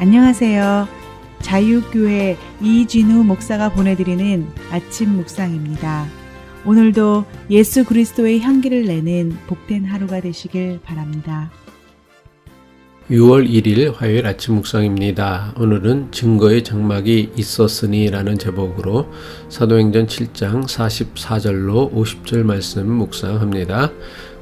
안녕하세요. 자유교회 이진우 목사가 보내드리는 아침 묵상입니다. 오늘도 예수 그리스도의 향기를 내는 복된 하루가 되시길 바랍니다. 6월 1일 화요일 아침 묵상입니다. 오늘은 증거의 장막이 있었으니 라는 제목으로 사도행전 7장 44절로 50절 말씀 묵상합니다.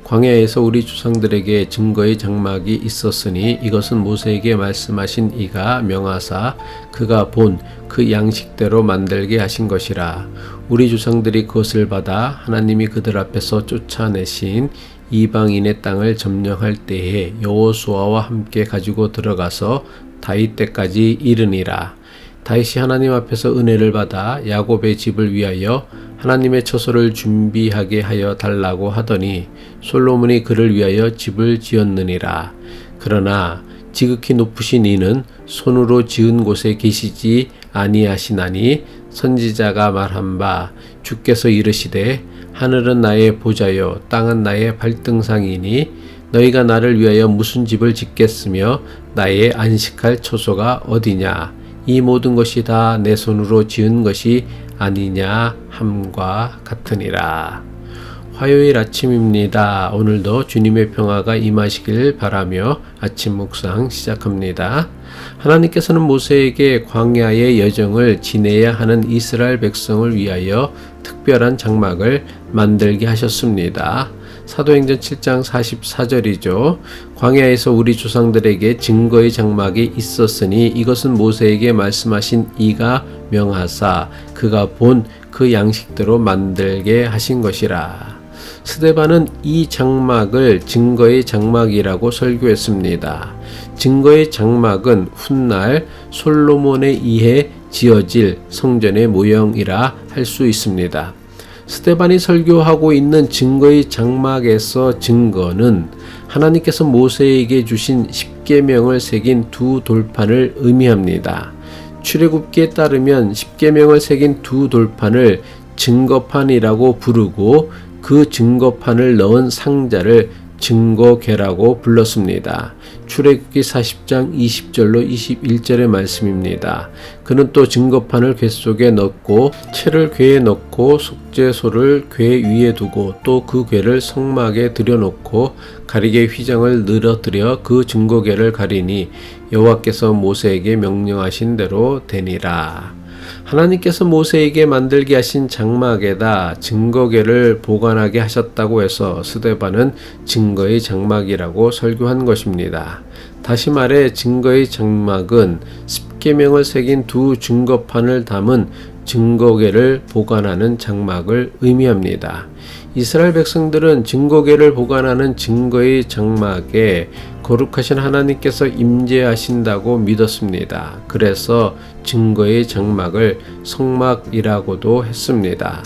광야에서 우리 조상들에게 증거의 장막이 있었으니 이것은 모세에게 말씀하신 이가 명하사 그가 본 그 양식대로 만들게 하신 것이라. 우리 조상들이 그것을 받아 하나님이 그들 앞에서 쫓아내신 이방인의 땅을 점령할 때에 여호수아와 함께 가지고 들어가서 다윗 때까지 이르니라. 다윗이 하나님 앞에서 은혜를 받아 야곱의 집을 위하여 하나님의 처소를 준비하게 하여 달라고 하더니 솔로몬이 그를 위하여 집을 지었느니라. 그러나 지극히 높으신 이는 손으로 지은 곳에 계시지 아니하시나니 선지자가 말한 바 주께서 이르시되 하늘은 나의 보좌요 땅은 나의 발등상이니 너희가 나를 위하여 무슨 집을 짓겠으며 나의 안식할 처소가 어디냐. 이 모든 것이 다 내 손으로 지은 것이 아니냐 함과 같으니라. 화요일 아침입니다. 오늘도 주님의 평화가 임하시길 바라며 아침 묵상 시작합니다. 하나님께서는 모세에게 광야의 여정을 지내야 하는 이스라엘 백성을 위하여 특별한 장막을 만들게 하셨습니다. 사도행전 7장 44절이죠. 광야에서 우리 조상들에게 증거의 장막이 있었으니 이것은 모세에게 말씀하신 이가 명하사 그가 본 그 양식대로 만들게 하신 것이라. 스데반은 이 장막을 증거의 장막이라고 설교했습니다. 증거의 장막은 훗날 솔로몬에 의해 지어질 성전의 모형이라 할 수 있습니다. 스데반이 설교하고 있는 증거의 장막에서 증거는 하나님께서 모세에게 주신 십계명을 새긴 두 돌판을 의미합니다. 출애굽기에 따르면 십계명을 새긴 두 돌판을 증거판이라고 부르고 그 증거판을 넣은 상자를 증거궤라고 불렀습니다. 출애굽기 40장 20절로 21절의 말씀입니다. 그는 또 증거판을 궤 속에 넣고 채를 궤에 넣고 속죄소를 궤 위에 두고 또 그 궤를 성막에 들여놓고 가리개 휘장을 늘어뜨려 그 증거궤를 가리니 여호와께서 모세에게 명령하신 대로 되니라. 하나님께서 모세에게 만들게 하신 장막에다 증거궤를 보관하게 하셨다고 해서 스데반은 증거의 장막이라고 설교한 것입니다. 다시 말해 증거의 장막은 십계명을 새긴 두 증거판을 담은 증거궤를 보관하는 장막을 의미합니다. 이스라엘 백성들은 증거궤를 보관하는 증거의 장막에 거룩하신 하나님께서 임재하신다고 믿었습니다. 그래서 증거의 장막을 성막이라고도 했습니다.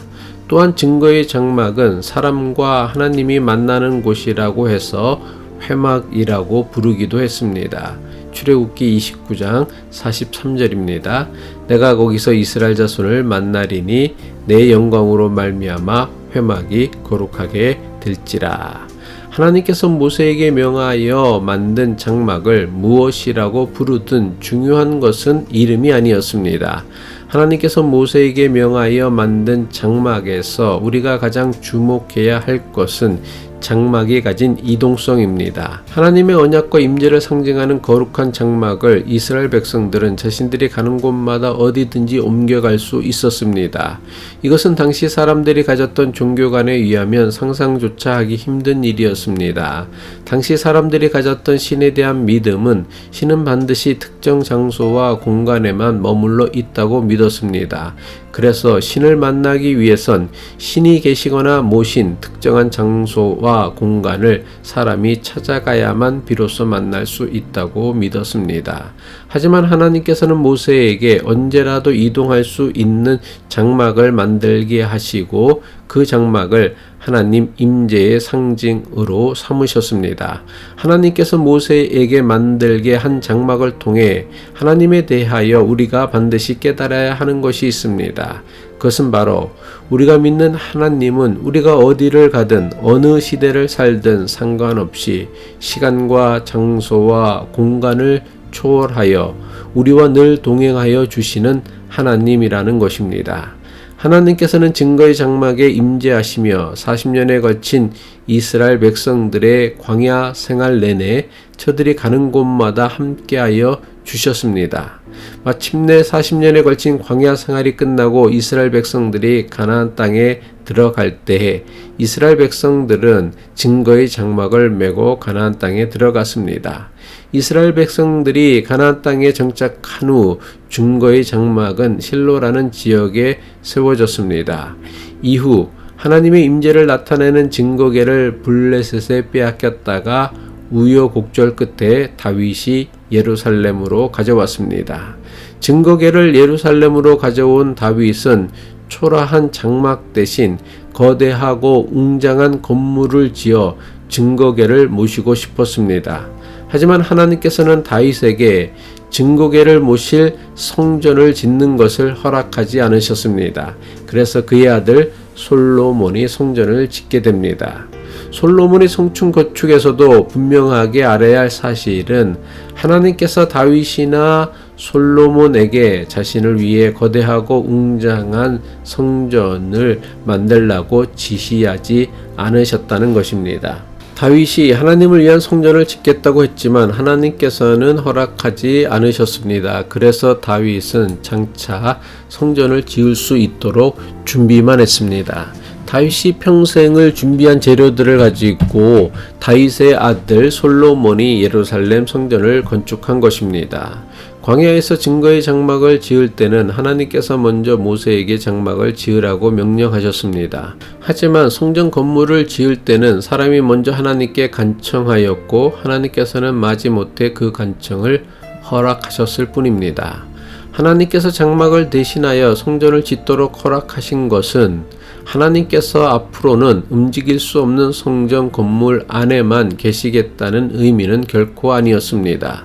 또한 증거의 장막은 사람과 하나님이 만나는 곳이라고 해서 회막이라고 부르기도 했습니다. 출애굽기 29장 43절입니다. 내가 거기서 이스라엘 자손을 만나리니 내 영광으로 말미암아 회막이 거룩하게 될지라. 하나님께서 모세에게 명하여 만든 장막을 무엇이라고 부르든 중요한 것은 이름이 아니었습니다. 하나님께서 모세에게 명하여 만든 장막에서 우리가 가장 주목해야 할 것은 장막이 가진 이동성입니다. 하나님의 언약과 임재를 상징하는 거룩한 장막을 이스라엘 백성들은 자신들이 가는 곳마다 어디든지 옮겨갈 수 있었습니다. 이것은 당시 사람들이 가졌던 종교관에 의하면 상상조차 하기 힘든 일이었습니다. 당시 사람들이 가졌던 신에 대한 믿음은 신은 반드시 특정 장소와 공간에만 머물러 있다고 믿었습니다. 그래서 신을 만나기 위해선 신이 계시거나 모신 특정한 장소와 공간을 사람이 찾아가야만 비로소 만날 수 있다고 믿었습니다. 하지만 하나님께서는 모세에게 언제라도 이동할 수 있는 장막을 만들게 하시고 그 장막을 하나님 임재의 상징으로 삼으셨습니다. 하나님께서 모세에게 만들게 한 장막을 통해 하나님에 대하여 우리가 반드시 깨달아야 하는 것이 있습니다. 그것은 바로 우리가 믿는 하나님은 우리가 어디를 가든 어느 시대를 살든 상관없이 시간과 장소와 공간을 초월하여 우리와 늘 동행하여 주시는 하나님이라는 것입니다. 하나님께서는 증거의 장막에 임재하시며 40년에 걸친 이스라엘 백성들의 광야 생활 내내 저들이 가는 곳마다 함께하여 주셨습니다. 마침내 40년에 걸친 광야 생활이 끝나고 이스라엘 백성들이 가나안 땅에 들어갈 때에 이스라엘 백성들은 증거의 장막을 메고 가나안 땅에 들어갔습니다. 이스라엘 백성들이 가나안 땅에 정착한 후 증거의 장막은 실로라는 지역에 세워졌습니다. 이후 하나님의 임재를 나타내는 증거궤를 블레셋에 빼앗겼다가 우여곡절 끝에 다윗이 예루살렘으로 가져왔습니다. 증거궤를 예루살렘으로 가져온 다윗은 초라한 장막 대신 거대하고 웅장한 건물을 지어 증거궤를 모시고 싶었습니다. 하지만 하나님께서는 다윗에게 증거궤를 모실 성전을 짓는 것을 허락하지 않으셨습니다. 그래서 그의 아들 솔로몬이 성전을 짓게 됩니다. 솔로몬의 성층 건축에서도 분명하게 알아야 할 사실은 하나님께서 다윗이나 솔로몬에게 자신을 위해 거대하고 웅장한 성전을 만들라고 지시하지 않으셨다는 것입니다. 다윗이 하나님을 위한 성전을 짓겠다고 했지만 하나님께서는 허락하지 않으셨습니다. 그래서 다윗은 장차 성전을 지을 수 있도록 준비만 했습니다. 다윗이 평생을 준비한 재료들을 가지고 다윗의 아들 솔로몬이 예루살렘 성전을 건축한 것입니다. 광야에서 증거의 장막을 지을 때는 하나님께서 먼저 모세에게 장막을 지으라고 명령하셨습니다. 하지만 성전 건물을 지을 때는 사람이 먼저 하나님께 간청하였고 하나님께서는 마지못해 그 간청을 허락하셨을 뿐입니다. 하나님께서 장막을 대신하여 성전을 짓도록 허락하신 것은 하나님께서 앞으로는 움직일 수 없는 성전 건물 안에만 계시겠다는 의미는 결코 아니었습니다.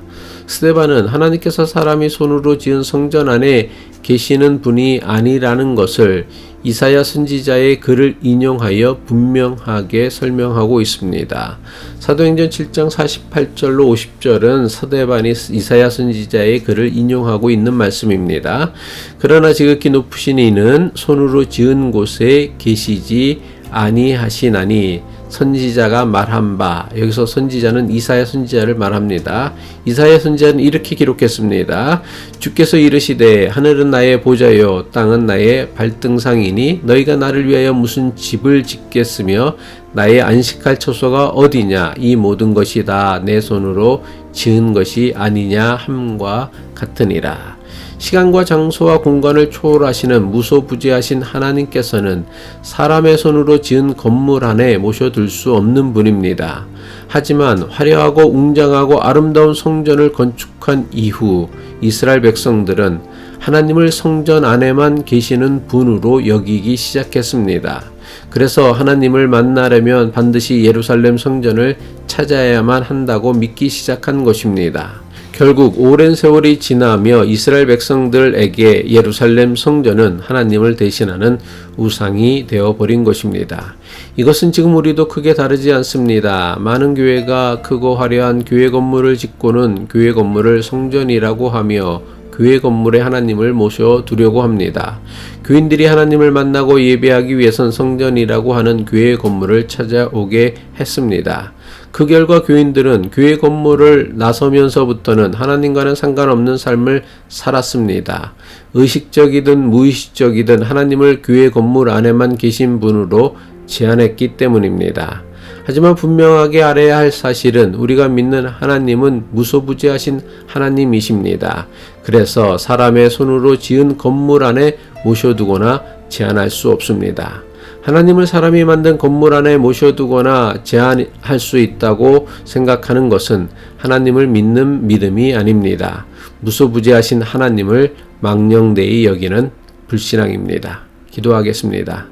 스데반은 하나님께서 사람이 손으로 지은 성전 안에 계시는 분이 아니라는 것을 이사야 선지자의 글을 인용하여 분명하게 설명하고 있습니다. 사도행전 7장 48절로 50절은 스데반이 이사야 선지자의 글을 인용하고 있는 말씀입니다. 그러나 지극히 높으신 이는 손으로 지은 곳에 계시지 아니하시나니 선지자가 말한 바, 여기서 선지자는 이사야 선지자를 말합니다. 이사야 선지자는 이렇게 기록했습니다. 주께서 이르시되 하늘은 나의 보좌요 땅은 나의 발등상이니 너희가 나를 위하여 무슨 집을 짓겠으며 나의 안식할 처소가 어디냐. 이 모든 것이 다 내 손으로 지은 것이 아니냐 함과 같으니라. 시간과 장소와 공간을 초월하시는 무소부지하신 하나님께서는 사람의 손으로 지은 건물 안에 모셔둘 수 없는 분입니다. 하지만 화려하고 웅장하고 아름다운 성전을 건축한 이후 이스라엘 백성들은 하나님을 성전 안에만 계시는 분으로 여기기 시작했습니다. 그래서 하나님을 만나려면 반드시 예루살렘 성전을 찾아야만 한다고 믿기 시작한 것입니다. 결국 오랜 세월이 지나며 이스라엘 백성들에게 예루살렘 성전은 하나님을 대신하는 우상이 되어버린 것입니다. 이것은 지금 우리도 크게 다르지 않습니다. 많은 교회가 크고 화려한 교회 건물을 짓고는 교회 건물을 성전이라고 하며 교회 건물에 하나님을 모셔두려고 합니다. 교인들이 하나님을 만나고 예배하기 위해선 성전이라고 하는 교회 건물을 찾아오게 했습니다. 그 결과 교인들은 교회 건물을 나서면서부터는 하나님과는 상관없는 삶을 살았습니다. 의식적이든 무의식적이든 하나님을 교회 건물 안에만 계신 분으로 제한했기 때문입니다. 하지만 분명하게 알아야 할 사실은 우리가 믿는 하나님은 무소부지하신 하나님이십니다. 그래서 사람의 손으로 지은 건물 안에 모셔두거나 제한할 수 없습니다. 하나님을 사람이 만든 건물 안에 모셔두거나 제한할 수 있다고 생각하는 것은 하나님을 믿는 믿음이 아닙니다. 무소부지하신 하나님을 망령되이 여기는 불신앙입니다. 기도하겠습니다.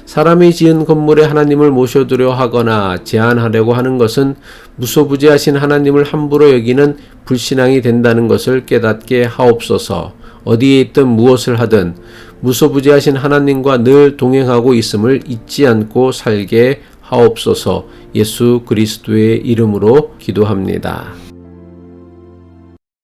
사람이 지은 건물에 하나님을 모셔두려 하거나 제한하려고 하는 것은 무소부지하신 하나님을 함부로 여기는 불신앙이 된다는 것을 깨닫게 하옵소서. 어디에 있든 무엇을 하든 무소부지하신 하나님과 늘 동행하고 있음을 잊지 않고 살게 하옵소서. 예수 그리스도의 이름으로 기도합니다.